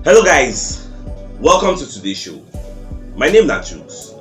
Hello guys, welcome to today's show. My name is CHUKS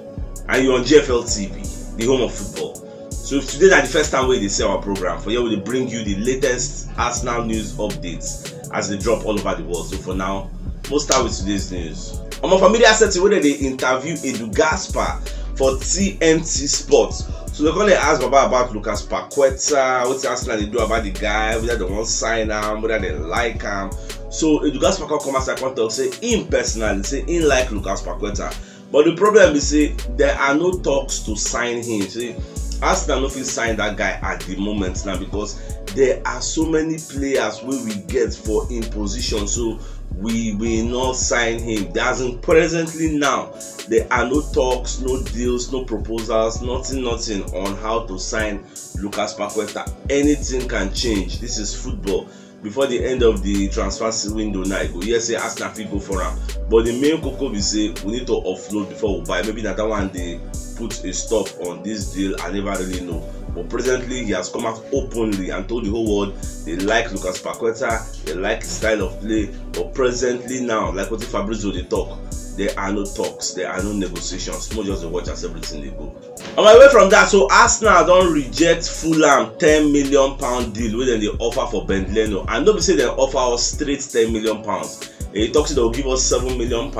and you're on GFL TV, the home of football. So if today is the first time we see our program, for here we will bring you the latest Arsenal news updates as they drop all over the world. So for now, we'll start with today's news. On my familiar setting where they interview Edu Gaspar for TNT Sports. So they're going to ask about Lucas Paqueta, what's Arsenal they do about the guy, whether they want to sign him, whether they like him. So Edu Gaspar come as I talk, say him personally, say him like Lucas Paqueta. But the problem is say there are no talks to sign him. See, Arsenal no fit sign that guy at the moment now because there are so many players where we get for in position. So we will not sign him. Doesn't presently now. There are no talks, no deals, no proposals, nothing on how to sign Lucas Paqueta. Anything can change. This is football. Before the end of the transfer window now, go yes, say Arsenal fit go for him. But the main cocoa be say we need to offload before we buy. Maybe that one they put a stop on this deal. I never really know. But presently he has come out openly and told the whole world they like Lucas Paqueta, they like his style of play. But presently now, like what Fabrizio they talk, there are no talks, there are no negotiations. More just watch as everything they go. On my way from that, so Arsenal don't reject Fulham £10 million deal where they offer for Ben Leno. And nobody say they offer us straight £10 million. He talks they'll give us £7 million.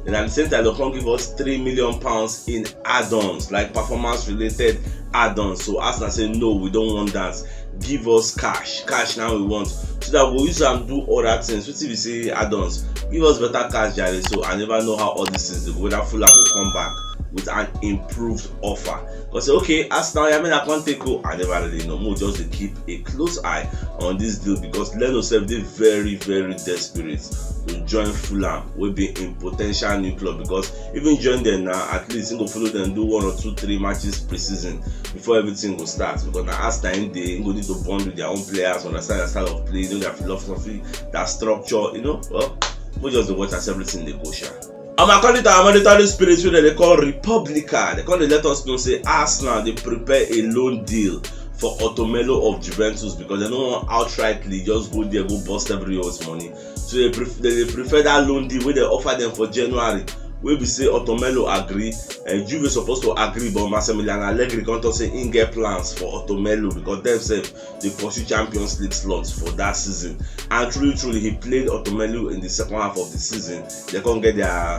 And at the same time, they'll come give us £3 million in add-ons, like performance-related add-ons. So Arsenal say no, we don't want that. Give us cash. Cash now we want. So that we'll use and do other things. What if we say add-ons? Give us better cash, Jerry. So I never know how all this is. Whether Fulham will come back with an improved offer. Because okay, Arsenal, I mean I can't take go. I never really know. More just to keep a close eye on this deal because Leno said they very desperate to join Fulham. Will be in potential new club because even join them now, at least he go follow them do 1 or 2, 3 matches pre-season before everything will start. Because now Arsenal they go need to bond with their own players, understand their style of play, know their philosophy, their structure. You know, well, we just watch as everything they go share. I'm according to our monetary spirit that they call Republica. They call let us know say Arsenal they prepare a loan deal for Otomelo of Juventus because they don't want outrightly just go there go bust every year's money. So they prefer that loan deal where they offer them for January. We be say Otomelo agree and Juve supposed to agree, but Massimiliano Allegri can't say in get plans for Otomelo because themselves they pursue Champions League slots for that season. And truly he played Otomelo in the second half of the season. They can't get their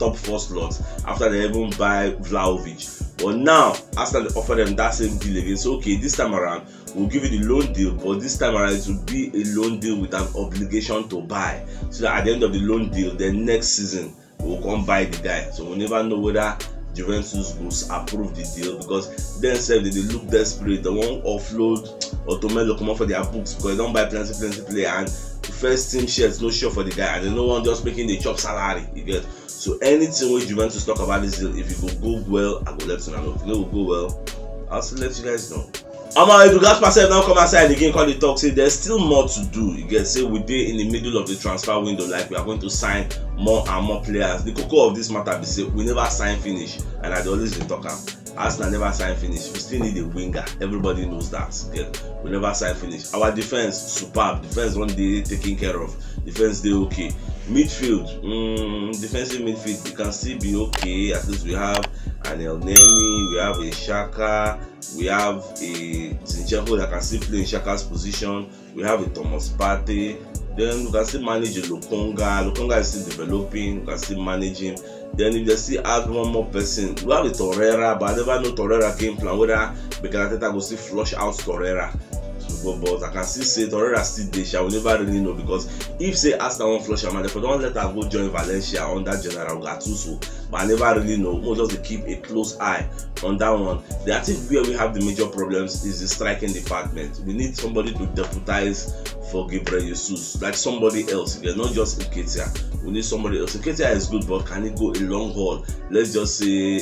top 4 slots after they even buy Vlahovic. But now Arsenal offer them that same deal again. So okay, this time around we'll give you the loan deal, but this time around it will be a loan deal with an obligation to buy. So that at the end of the loan deal, the next season we'll come buy the guy. So we'll never know whether Juventus will approve the deal because then they look desperate. They won't offload Otomelo come up for their books because they don't buy plenty player and the first team shares no sure for the guy and they no one just making the chop salary. You get so anything with Juventus talk about this deal, if it will go well, I will let you know. If it will go well, I'll still let you guys know. Edu Gaspar now come outside again, call the talk, say there's still more to do. You get say we're in the middle of the transfer window, like we are going to sign more and more players. The cocoa of this matter be say we never sign finish, and I always been talking. Arsenal never sign finish. We still need a winger. Everybody knows that. Yeah. We never sign finish. Our defense superb. Defense one day taken care of. Defense they okay. Midfield, defensive midfield, we can still be okay. At least we have an El Neni, we have a Shaka, we have a Zinchenko that can still play in Shaka's position. We have a Thomas Partey. Then we can still manage a Lokonga. Lokonga is still developing. We can still manage him. Then if they still add one more person, we have a Torreira, but I never know Torreira game plan whether Mikel Arteta will still flush out Torreira. But I can still say Torreira still there. I will never really know because if say Arsenal won't flush him, if I don't let her go join Valencia under General Gattuso, but I never really know. More just to keep a close eye on that one. I think where we have the major problems is the striking department. We need somebody to deputize for Gabriel Jesus, like somebody else. Again, not just Nketiah. We need somebody else. Nketiah is good, but can he go a long haul? Let's just say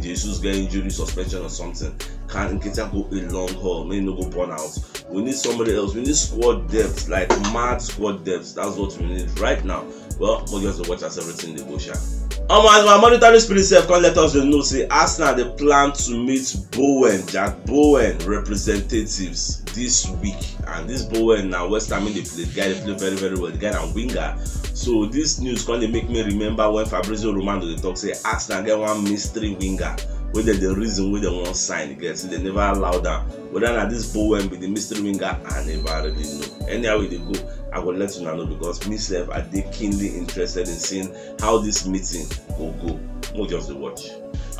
Jesus get injury, suspension or something. Can Nketiah go a long haul? Maybe no go burn out. We need somebody else. We need squad depth, like mad squad depth. That's what we need right now. Well, we'll just watch as everything they go share. As my monetary spirit self can't let us know, say Arsenal they plan to meet Jack Bowen representatives this week, and this Bowen now West Ham in the play, the guy they play very very well, the guy and winger. So this news can they make me remember when Fabrizio Romano they talk say Arsenal get one mystery winger. Whether the reason why they won't sign again, so they never allow that. Whether not this Bowen be the mystery winger, I never really know. Anyhow they go, I will let you know because myself are they keenly interested in seeing how this meeting will go. We'll just watch.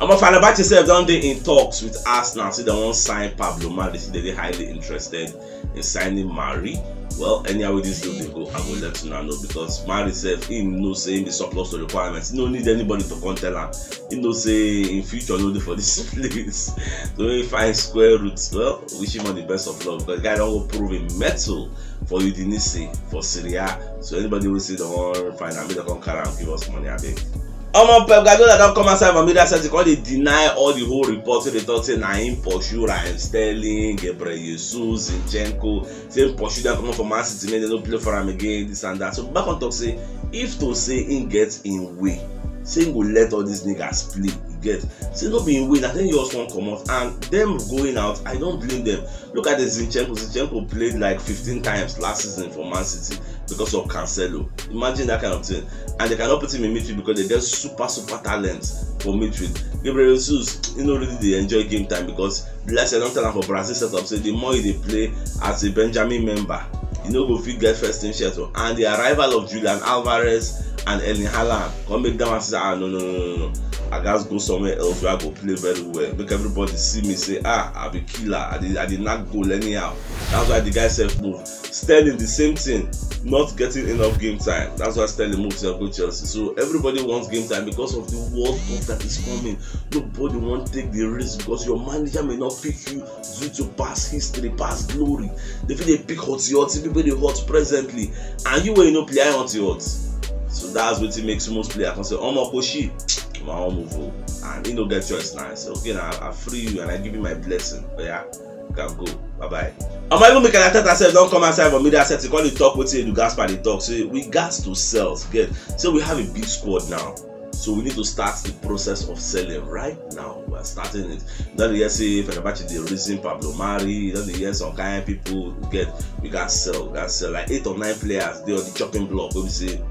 I'm a fan about yourself down there in talks with Arsenal. See they won't sign Pablo Mari. See they're highly interested in signing Mari. Well, anyhow with this deal they go, I will let you know because Mari self he knows saying the surplus to requirements. He don't need anybody to come tell him. He knows say in future no do for this place. So when he find square roots, well, wish him all the best of luck because the guy don't go prove a metal for Udinese for Syria. So anybody will say the one find and they come carry and give us money, I beg. Pep Guardiola don't come outside from media set because they deny all the whole reports. They talk say na him pursue Ryan Sterling, Gabriel Jesus, Zinchenko, say pursue them come from Man City, they don't play for him again, this and that. So back on talk say if to say him gets in way, say him go let all these niggas play. Get say no be in way, I think yours won't come out and them going out. I don't blame them. Look at the Zinchenko. Zinchenko played like 15 times last season for Man City because of Cancelo. Imagine that kind of thing. And they cannot put him in midfield because they get super talent for midfield. Gabriel Jesus, you know, really they enjoy game time because bless you don't tell them for Brazil setup. Say the more they play as a Benjamin member, you know, go fit get first team shirt. And the arrival of Julian Alvarez and Erling Haaland come make them and say, no. I guys go somewhere else where I go play very well. Make everybody see me say, I be killer. I did not goal anyhow. That's why the guy self move. Sterling the same thing, not getting enough game time. That's why Sterling moves to go Chelsea. So everybody wants game time because of the World Cup that is coming. Nobody wants to take the risk because your manager may not pick you due to past history, past glory. They feel they pick hot people they hot presently, and you will not play hot. So that's what it makes most players can say, Koshi. My own move and you know get choice nice. Okay, now I free you and I give you my blessing. But yeah, you can go. Bye. I'm even making a tell ourselves don't come outside for media set. You call the talk with you, do Gaspar the talk. So we got to sell. Get so we have a big squad now. So we need to start the process of selling right now. We are starting it. Not the year say Fenerbahce the reason Pablo Mari, not the year some kind of people we got sell. Like 8 or 9 players, they on the chopping block where we say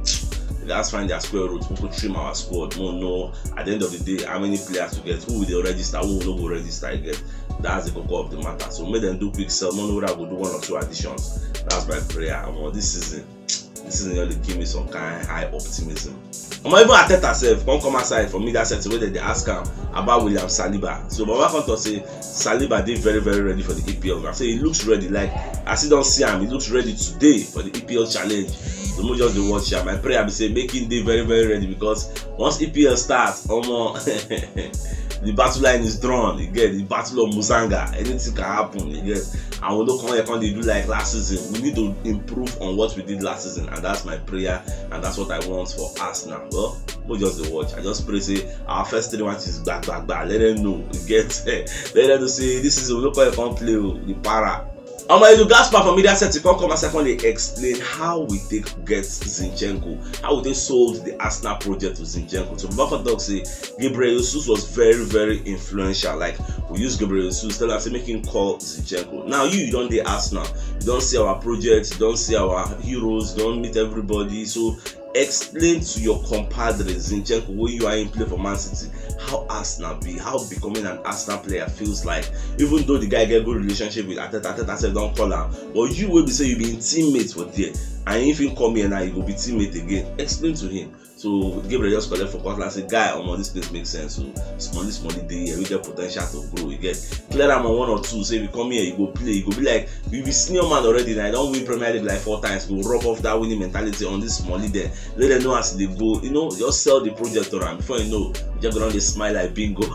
let's find their square root. We could trim our squad. No. At the end of the day, how many players to get? Who will they register? Who will not go register again? That's the core of the matter. So make them do quick sell. No, I will do 1 or 2 additions. That's my prayer. This season really give me some kind of high optimism. Even Arteta self come outside from media set where they ask him about William Saliba. So Baba Conto say Saliba did very ready for the EPL. I say he looks ready. Like I still don't see him. He looks ready today for the EPL challenge. So we just the watch here. My prayer be say making day very ready because once EPL starts, the battle line is drawn. You get the battle of Musanga. Anything can happen. You get, and we don't come here and they do like last season. We need to improve on what we did last season, and that's my prayer, and that's what I want for us now. Well, we just the watch. I just pray say our first 3 matches back. Let them know. You get, let them say this is we look how you can play the para. You Gaspar from media set to come and secondly explain how we get Zinchenko, how they sold the Arsenal project to Zinchenko. So Buffett Dog say Gabriel Jesus was very influential. Like we use Gabriel Jesus, tell us to make him call Zinchenko. Now you don't do Arsenal, you don't see our project, you don't see our heroes, you don't meet everybody. So explain to your compadre Zinchenko where you are in play for Man City, how Arsenal be, how becoming an Arsenal player feels like. Even though the guy get good relationship with Arteta said don't call him, but you will be say you be teammates for there, and if you come here now you go be teammate again. Explain to him. So Gabriel just collect for Scotland, say guy, this place makes sense. So small day here, we get potential to grow. You get clear them on 1 or 2. Say if you come here, you go play, you go be like you be senior man already. Now I don't win Premier League like 4 times. Go rub off that winning mentality on this small there. Let them know as they go. Just sell the project around before you know. You just go around, they smile like bingo.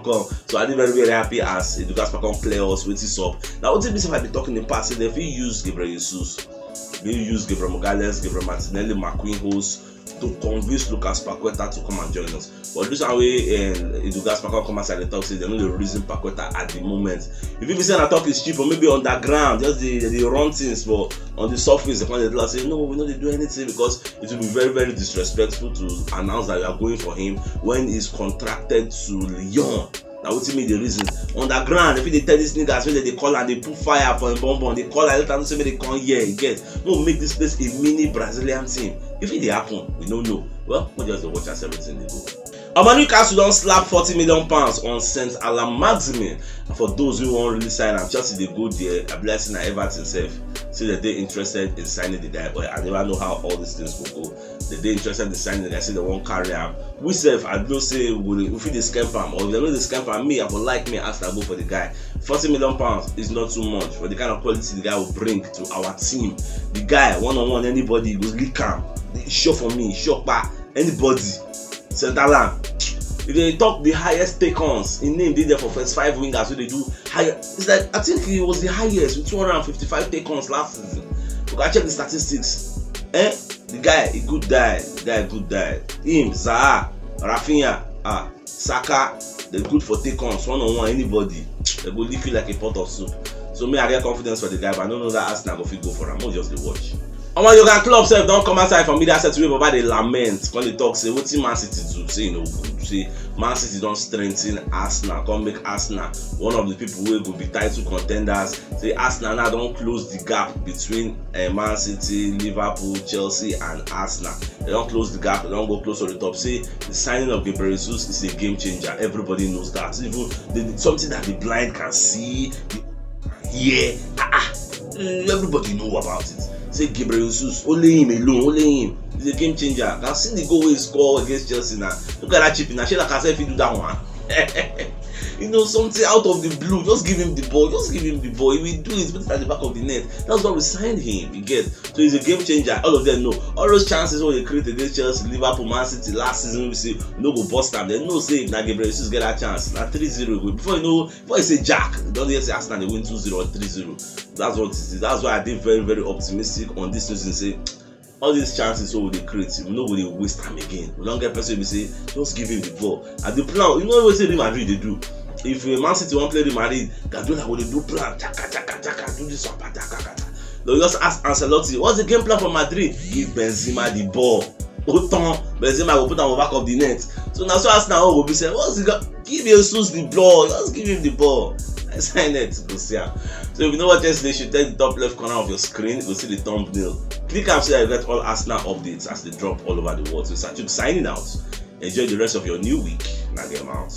Come. So I did very happy as the guys come clear us with this up. Now what if I be talking in the past? If you use Gabriel Jesus, they use Gabriel Magalhaes, Gabriel Martinelli, McQueen Host, to convince Lucas Paqueta to come and join us. But this way, Lucas Paqueta come outside the talk, say they know the reason Paqueta at the moment. If you be saying I talk is cheap, or maybe underground, just the run things, but on the surface, they come and say, no, we know they do anything, because it will be very, very disrespectful to announce that you are going for him when he's contracted to Lyon. Now what mean the reason? Underground, if they tell these niggas when they call and they put fire for a bonbon, they call and let them say they come here again. No, make this place a mini Brazilian team. If it happen, we don't know. Well, we just watch as everything they go. Newcastle don't slap £40 million on St. Maximin. And for those who won't really sign, and Chelsea they go there, a blessing at Everton self. Say that they're interested in signing the guy. But I never know how all these things will go. That they're interested in signing the guy, say they won't carry him. We self, I don't say if we scam him, or if they know the scam him, me, I would like me ask to go for the guy. £40 million is not too much for the kind of quality the guy will bring to our team. The guy, one-on-one, anybody will leak him. Sure for me, sure by anybody. Centerland. If they talk the highest take-ons, in name did there for first 5 wingers, so they do higher. It's like, I think it was the highest with 255 take-ons last season. You can check the statistics. The guy, a good guy. Him, Zaha, Rafinha, Saka, they're good for take-ons, one-on-one, anybody. They go leave you like a pot of soup. So me, I get confidence for the guy, but I don't know that Arsenal go fit go for him. I'll just the watch. Yoga club self don't come outside from media set to wave about the lament when they talk say what Man City do, say you know good, say Man City don't strengthen Arsenal, come make Arsenal one of the people who will be title contenders. Say Arsenal now don't close the gap between Man City, Liverpool, Chelsea and Arsenal. They don't close the gap, they don't go close to the top. Say the signing of Gabriel Jesus is a game changer. Everybody knows that. Even something that the blind can see, everybody know about it. Say Gabriel Jesus, only him alone, only him. He's a game changer. Can see the goal he score against Chelsea now. Look at that chipping. I like I said, if you do that one, you know, something out of the blue. Just give him the ball. Just give him the ball. He will do it, put it at the back of the net. That's why we signed him. You get. So he's a game changer. All of them know. All those chances when they create against Chelsea, Liverpool, Man City last season, we say no go bust them. They know say now Gabriel Jesus get that chance. Now 3-0 before you know, before you say Jack, don't you say Arsenal they win 2-0 or 3-0. That's what it is. That's why I did very, very optimistic on this news and say all these chances so they create, nobody waste time again. We don't get person who say just give him the ball. And the plan, you know what Real Madrid they do. If Man City won't play Real Madrid, they do like what they do plan. Do this one, they'll just ask Ancelotti, what's the game plan for Madrid? Give Benzema the ball. Benzema will put on the back of the net. So now so Arsenal will be saying, what's the give Jesus the ball, just give him the ball. I sign it to go see him. So if you know what yesterday, you should take the top left corner of your screen, you will see the thumbnail. Click and see I get all Arsenal updates as they drop all over the world. So it's CHUKS signing out. Enjoy the rest of your new week. Now get out.